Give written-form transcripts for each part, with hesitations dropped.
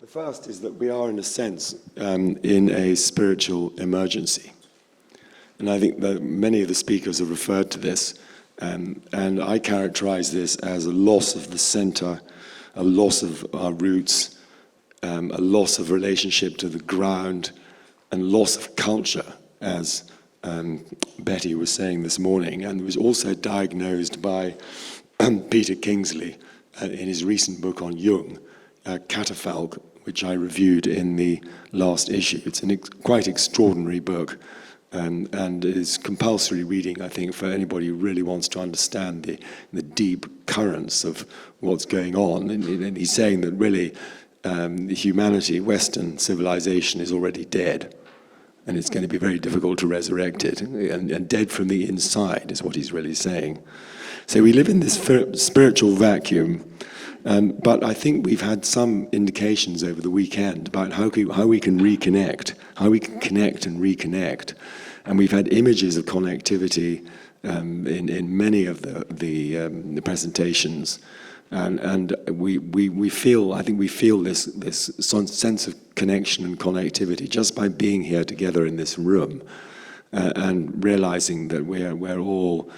The first is that we are, in a sense, in a spiritual emergency. And I think that many of the speakers have referred to this, and I characterize this as a loss of the center, a loss of our roots, a loss of relationship to the ground, and loss of culture, as Betty was saying this morning, and was also diagnosed by Peter Kingsley in his recent book on Jung, Catafalque, which I reviewed in the last issue. It's a quite extraordinary book, and is compulsory reading, I think, for anybody who really wants to understand the deep currents of what's going on. And he's saying that really humanity, Western civilization, is already dead, and it's going to be very difficult to resurrect it, and dead from the inside is what he's really saying. So we live in this spiritual vacuum, but I think we've had some indications over the weekend about how we can reconnect, how we can connect and reconnect. And we've had images of connectivity in many of the presentations, and we feel, I think we feel this sense of connection and connectivity just by being here together in this room, and realizing that we're all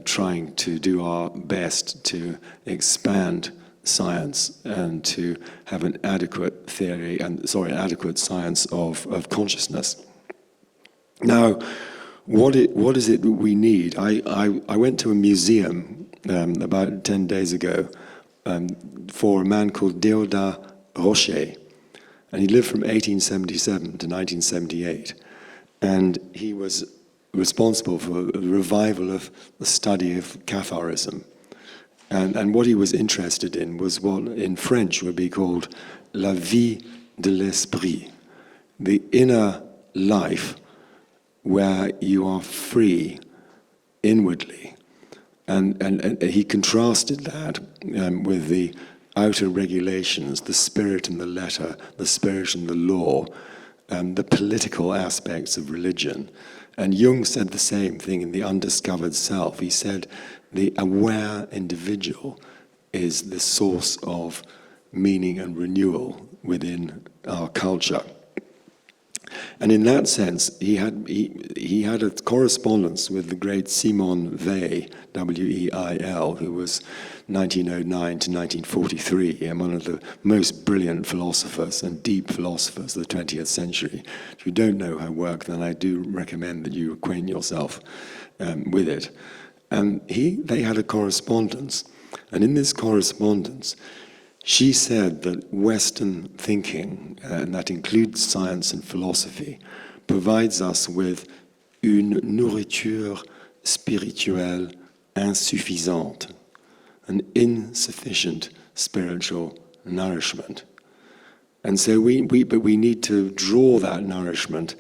trying to do our best to expand science and to have an adequate adequate science of consciousness. Now, what is it we need? I went to a museum about 10 days ago for a man called Déodat Rocher, and he lived from 1877 to 1978, and he was responsible for a revival of the study of Catharism. And what he was interested in was what in French would be called la vie de l'esprit, the inner life where you are free inwardly. And he contrasted that with the outer regulations, the spirit and the letter, the spirit and the law, the political aspects of religion. And Jung said the same thing in The Undiscovered Self. He said the aware individual is the source of meaning and renewal within our culture. And in that sense, he had a correspondence with the great Simon Weil, W-E-I-L, who was 1909 to 1943, and one of the most brilliant philosophers and deep philosophers of the 20th century. If you don't know her work, then I do recommend that you acquaint yourself with it. And they had a correspondence, and in this correspondence, she said that Western thinking, and that includes science and philosophy, provides us with une nourriture spirituelle insuffisante, an insufficient spiritual nourishment. And so we need to draw that nourishment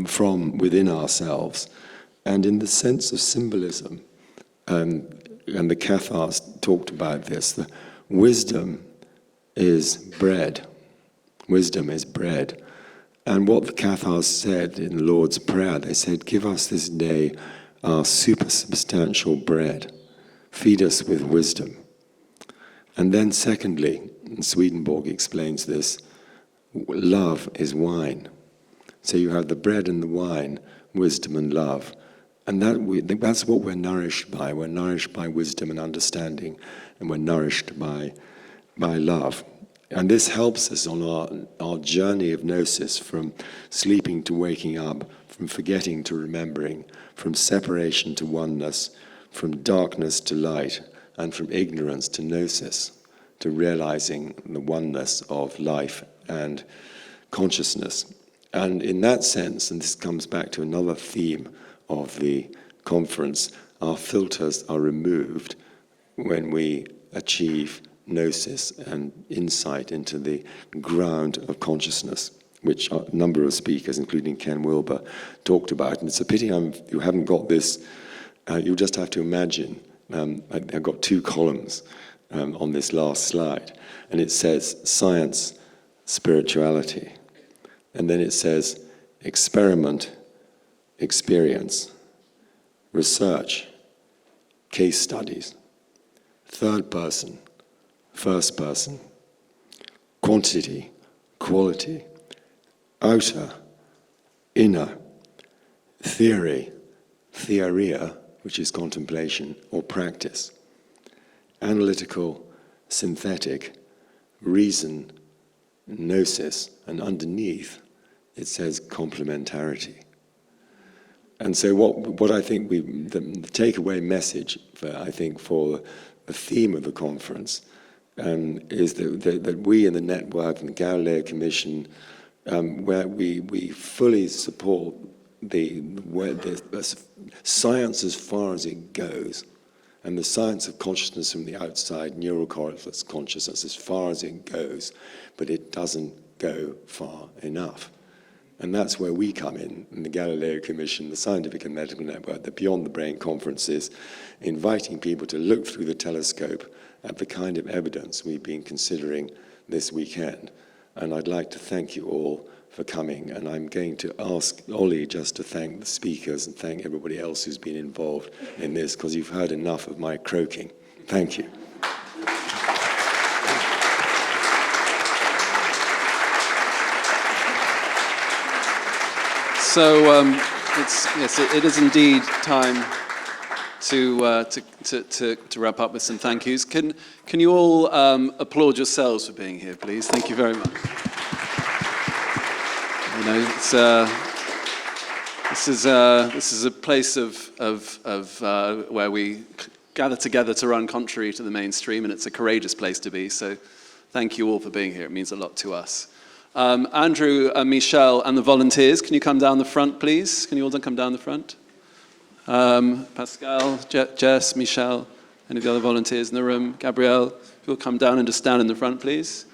from within ourselves. And in the sense of symbolism, and the Cathars talked about this, the wisdom is bread. Wisdom is bread. And what the Cathars said in the Lord's Prayer, they said, give us this day our supersubstantial bread. Feed us with wisdom. And then secondly, and Swedenborg explains this, love is wine. So you have the bread and the wine, wisdom and love. And that's what we're nourished by. We're nourished by wisdom and understanding, and we're nourished by love. And this helps us on our journey of gnosis, from sleeping to waking up, from forgetting to remembering, from separation to oneness, from darkness to light, and from ignorance to gnosis, to realizing the oneness of life and consciousness. And in that sense, and this comes back to another theme of the conference, our filters are removed when we achieve gnosis and insight into the ground of consciousness, which a number of speakers, including Ken Wilber, talked about. And it's a pity you haven't got this. You'll just have to imagine. I've got two columns on this last slide, and it says science, spirituality, and then it says experiment, experience, research, case studies, third person, first person, quantity, quality, outer, inner, theory, theoria, which is contemplation, or practice, analytical, synthetic, reason, gnosis, and underneath it says complementarity. And so what I think the takeaway message for the theme of the conference is that we in the network and the Galileo Commission, where we fully support the science as far as it goes, and the science of consciousness from the outside, neurocorrelates consciousness as far as it goes, but it doesn't go far enough. And that's where we come in the Galileo Commission, the Scientific and Medical Network, the Beyond the Brain conferences, inviting people to look through the telescope at the kind of evidence we've been considering this weekend. And I'd like to thank you all for coming, and I'm going to ask Ollie just to thank the speakers and thank everybody else who's been involved in this, because you've heard enough of my croaking. Thank you. So it is indeed time to wrap up with some thank yous. Can you all applaud yourselves for being here, please? Thank you very much. You know, this is a place of where we gather together to run contrary to the mainstream, and it's a courageous place to be. So, thank you all for being here. It means a lot to us. Andrew, Michelle, and the volunteers, can you come down the front, please? Can you all come down the front? Pascal, Jess, Michelle, any of the other volunteers in the room? Gabrielle, if you'll come down and just stand in the front, please.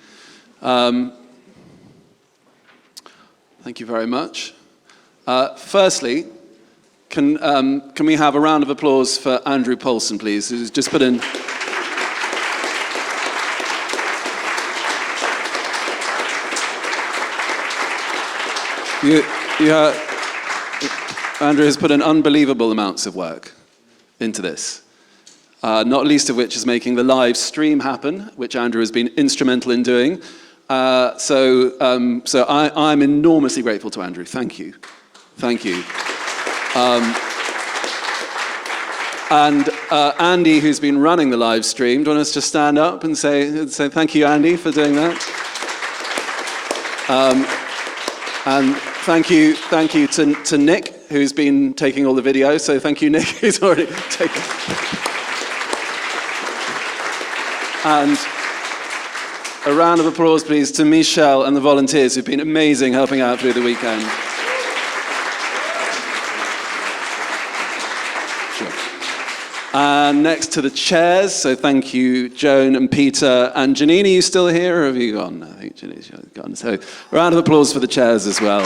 Thank you very much. Firstly, can we have a round of applause for Andrew Paulson, please, who's just put in... Andrew has put in unbelievable amounts of work into this, not least of which is making the live stream happen, which Andrew has been instrumental in doing. So I'm enormously grateful to Andrew. Thank you. Thank you. And Andy, who's been running the live stream, do you want us to stand up and say thank you, Andy, for doing that? And thank you to Nick, who's been taking all the video. So thank you, Nick, who's already taken. And a round of applause, please, to Michelle and the volunteers who've been amazing helping out through the weekend. Sure. And next to the chairs, so thank you, Joan and Peter. And Janine, are you still here, or have you gone? I think Janine's gone. So a round of applause for the chairs as well.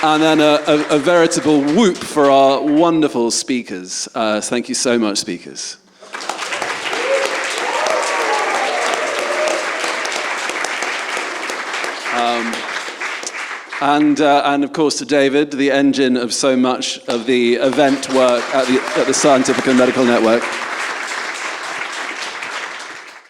And then a veritable whoop for our wonderful speakers. Thank you so much, speakers. And of course to David, the engine of so much of the event work at the Scientific and Medical Network.